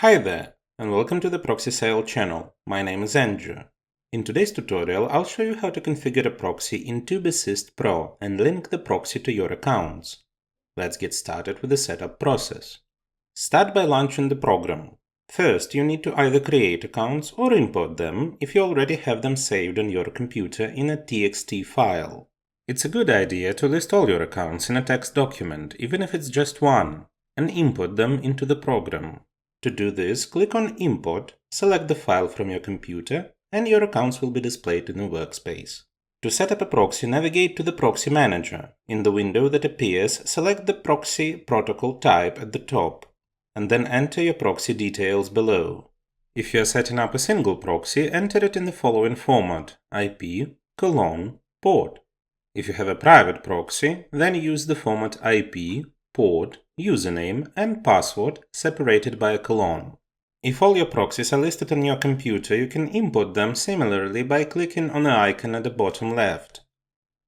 Hi there, and welcome to the Proxy Sale channel. My name is Andrew. In today's tutorial, I'll show you how to configure a proxy in TubeAssist Pro and link the proxy to your accounts. Let's get started with the setup process. Start by launching the program. First, you need to either create accounts or import them if you already have them saved on your computer in a TXT file. It's a good idea to list all your accounts in a text document, even if it's just one, and import them into the program. To do this, click on Import, select the file from your computer, and your accounts will be displayed in the workspace. To set up a proxy, navigate to the Proxy Manager. In the window that appears, select the proxy protocol type at the top, and then enter your proxy details below. If you are setting up a single proxy, enter it in the following format: IP, port. If you have a private proxy, then use the format IP, port, username, and password separated by a colon. If all your proxies are listed on your computer, you can import them similarly by clicking on the icon at the bottom left.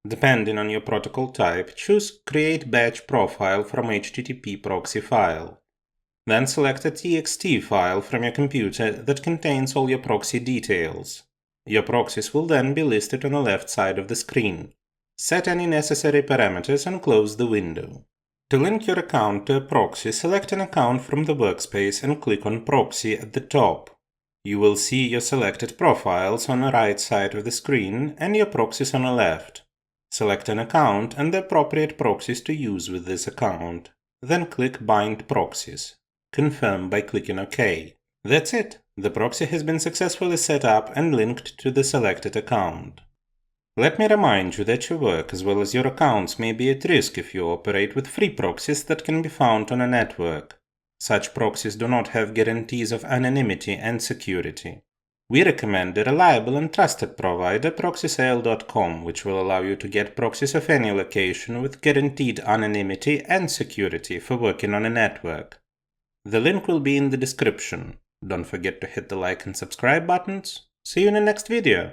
Depending on your protocol type, choose Create Batch Profile from HTTP proxy file. Then select a TXT file from your computer that contains all your proxy details. Your proxies will then be listed on the left side of the screen. Set any necessary parameters and close the window. To link your account to a proxy, select an account from the workspace and click on Proxy at the top. You will see your selected profiles on the right side of the screen and your proxies on the left. Select an account and the appropriate proxies to use with this account. Then click Bind Proxies. Confirm by clicking OK. That's it! The proxy has been successfully set up and linked to the selected account. Let me remind you that your work as well as your accounts may be at risk if you operate with free proxies that can be found on a network. Such proxies do not have guarantees of anonymity and security. We recommend a reliable and trusted provider, ProxySale.com, which will allow you to get proxies of any location with guaranteed anonymity and security for working on a network. The link will be in the description. Don't forget to hit the like and subscribe buttons. See you in the next video.